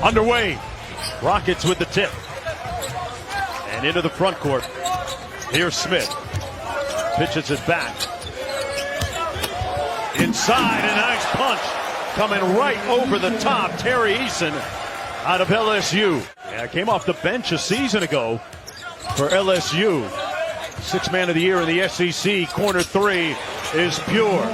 Underway. Rockets with the tip. And into the front court. Here's Smith. Pitches it back. Inside, a nice punch. Coming right over the top. Terry Eason out of LSU. Yeah, came off the bench a season ago for LSU. Sixth man of the year in the SEC. Corner three is pure.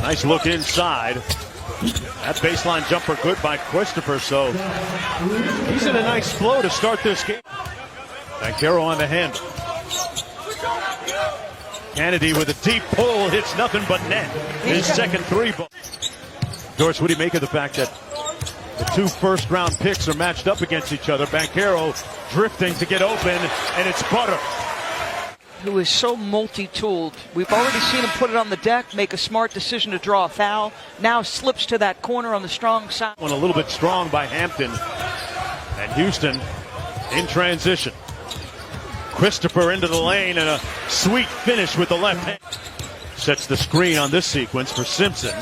Nice look inside. That baseline jumper good by Christopher, so he's in a nice flow to start this game. Banchero on the handle. Kennedy with a deep pull, hits nothing but net. His second three ball. Doris, what do you make of the fact that the two first-round picks are matched up against each other? Banchero drifting to get open, and it's Butter. Who is so multi-tooled. We've already seen him put it on the deck, make a smart decision to draw a foul. Now slips to that corner on the strong side. One a little bit strong by Hampton. And Houston in transition. Christopher into the lane and a sweet finish with the left hand. Sets the screen on this sequence for Simpson.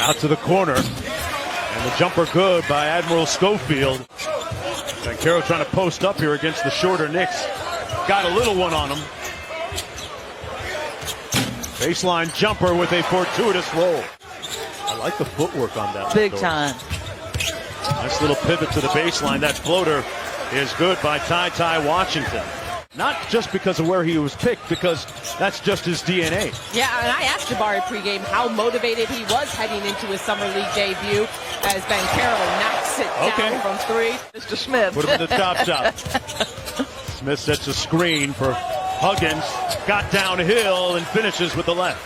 Out to the corner. And the jumper good by Admiral Schofield. Banchero trying to post up here against the shorter Knicks. Got a little one on him. Baseline jumper with a fortuitous roll. I like the footwork on that. Big time. Nice little pivot to the baseline. That floater is good by Ty Washington. Not just because of where he was picked, because that's just his DNA. Yeah, and I asked Jabari pregame how motivated he was heading into his summer league debut as Banchero knocks it down from three. Mr. Smith. Put him in the top shot. Smith sets a screen for Huggins. Got downhill and finishes with the left.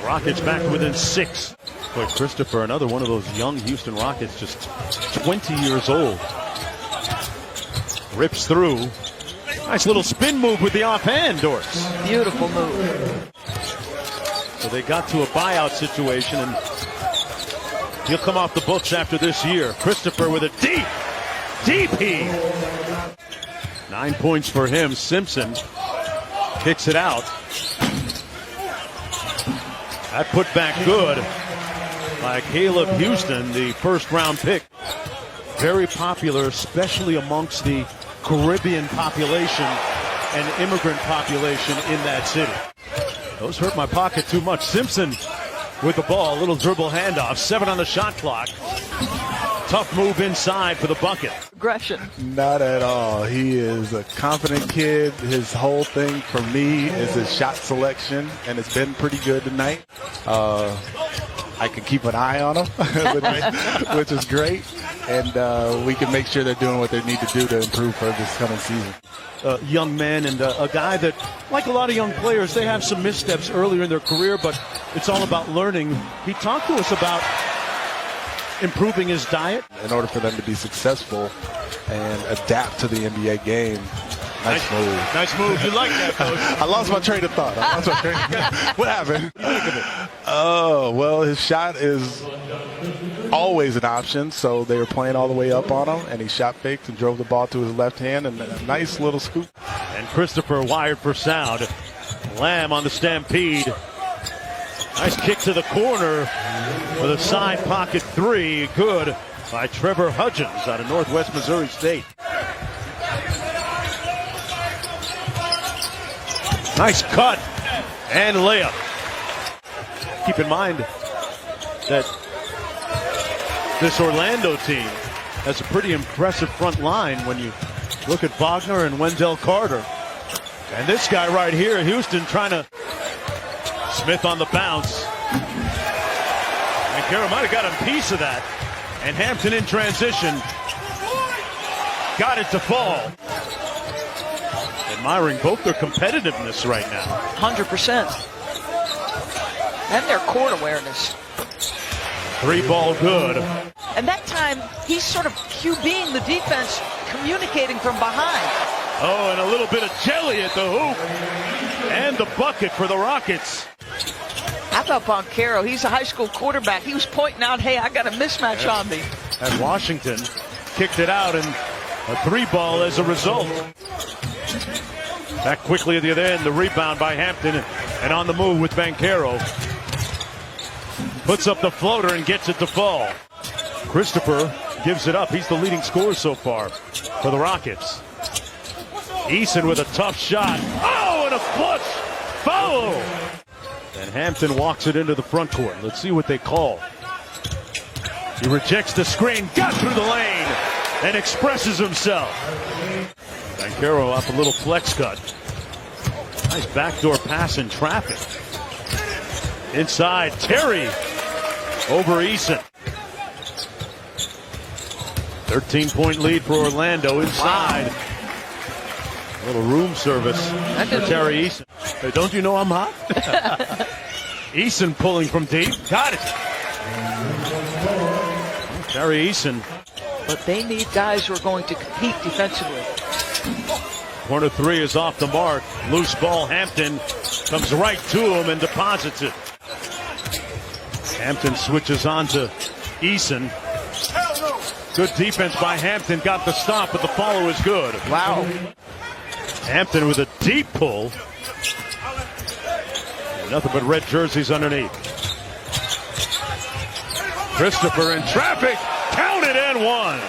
Rockets back within 6. But Christopher, another one of those young Houston Rockets, just 20 years old. Rips through. Nice little spin move with the offhand, Doris. Beautiful move. So they got to a buyout situation, and he'll come off the books after this year. Christopher with a deep heave. 9 points for him. Simpson kicks it out. That put back good by Caleb Houston, the first-round pick. Very popular, especially amongst the Caribbean population and immigrant population in that city. Those hurt my pocket too much. Simpson with the ball, a little dribble handoff, 7 on the shot clock. Tough move inside for the bucket. Aggression. Not at all. He is a confident kid. His whole thing for me is his shot selection, and it's been pretty good tonight. I can keep an eye on him, which is great. And we can make sure they're doing what they need to do to improve for this coming season. Young man and a guy that, like a lot of young players, they have some missteps earlier in their career, but it's all about learning. He talked to us about improving his diet. In order for them to be successful and adapt to the NBA game. Nice move. Nice move. You like that, Coach? I lost my train of thought. What happened? Oh, well, his shot is always an option, so they were playing all the way up on him, and he shot faked and drove the ball to his left hand, and a nice little scoop. And Christopher wired for sound. Lamb on the stampede. Nice kick to the corner with a side pocket three. Good by Trevor Hudgens out of Northwest Missouri State. Nice cut and layup. Keep in mind that this Orlando team has a pretty impressive front line when you look at Wagner and Wendell Carter. And this guy right here, Houston, trying to... Smith on the bounce. Banchero might have got a piece of that. And Hampton in transition. Got it to fall. Admiring both their competitiveness right now. 100%. And their court awareness. 3-ball good. And that time, he's sort of QBing the defense, communicating from behind. Oh, and a little bit of jelly at the hoop. And the bucket for the Rockets. How about Banchero? He's a high school quarterback. He was pointing out, hey, I got a mismatch on me. And Washington kicked it out, and a 3-ball as a result. Back quickly at the other end, the rebound by Hampton, and on the move with Banchero. Puts up the floater and gets it to fall. Christopher gives it up. He's the leading scorer so far for the Rockets. Eason with a tough shot. Oh, and a flush foul. And Hampton walks it into the front court. Let's see what they call. He rejects the screen, got through the lane, and expresses himself. Banchero off a little flex cut. Nice backdoor pass in traffic. Inside, Terry over Eason. 13-point lead for Orlando inside. Wow. A little room service for Terry Eason. Hey, don't you know I'm hot? Eason pulling from deep. Got it. Terry Eason. But they need guys who are going to compete defensively. Corner three is off the mark. Loose ball. Hampton comes right to him and deposits it. Hampton switches on to Eason. Good defense by Hampton. Got the stop, but the follow is good. Wow. Hampton with a deep pull. Nothing but red jerseys underneath. Christopher in traffic. Counted and one.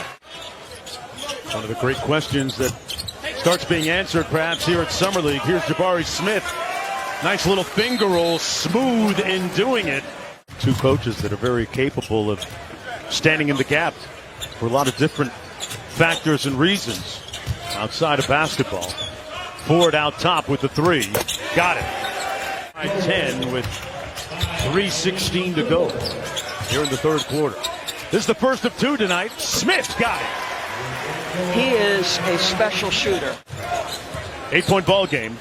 One of the great questions that starts being answered perhaps here at Summer League. Here's Jabari Smith. Nice little finger roll. Smooth in doing it. Two coaches that are very capable of standing in the gap for a lot of different factors and reasons outside of basketball. Ford out top with the three. Got it. 10 with 3:16 to go here in the third quarter. This is the first of two tonight. Smith got it. He is a special shooter. 8-point ball game.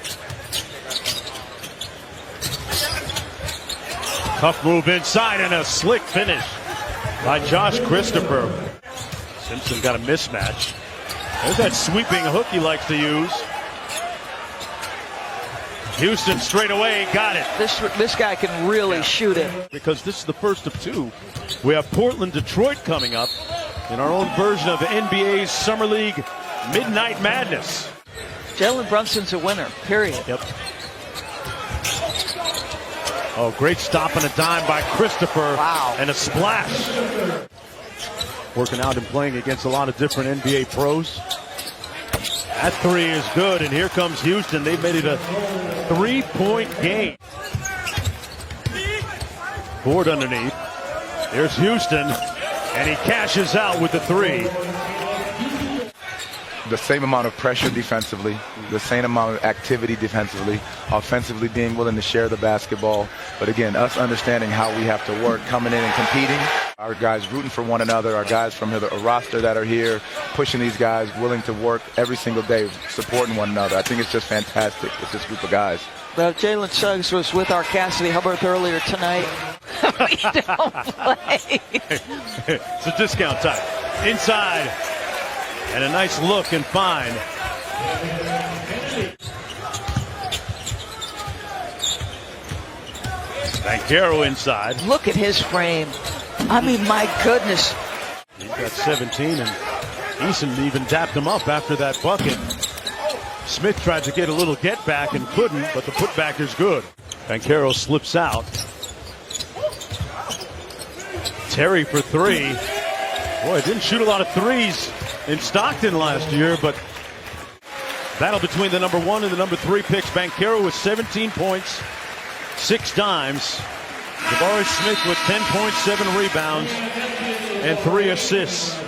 Tough move inside and a slick finish by Josh Christopher. Simpson got a mismatch. There's that sweeping hook he likes to use. Houston straight away, got it. This guy can really shoot it. Because this is the first of two. We have Portland, Detroit coming up in our own version of NBA's Summer League Midnight Madness. Jalen Brunson's a winner, period. Yep. Oh, great stop and a dime by Christopher. Wow. And a splash. Working out and playing against a lot of different NBA pros. That three is good, and here comes Houston. They've made it a 3-point game. Ford underneath. There's Houston, and he cashes out with the three. The same amount of pressure defensively, the same amount of activity defensively, offensively being willing to share the basketball. But again, us understanding how we have to work, coming in and competing. Our guys rooting for one another, our guys from the roster that are here, pushing these guys, willing to work every single day, supporting one another. I think it's just fantastic with this group of guys. Well, Jalen Suggs was with our Cassidy Hubbard earlier tonight. We don't play. It's a discount time. Inside. And a nice look and find. Banchero inside. Look at his frame. I mean, my goodness. He's got 17, and Eason even dapped him up after that bucket. Smith tried to get a little get back and couldn't, but the putback is good. Banchero slips out. Terry for three. Boy, didn't shoot a lot of threes in Stockton last year, but battle between the number 1 and the number 3 picks. Banchero with 17 points, 6 dimes. Jabari Smith with 10 points, 7 rebounds, and 3 assists.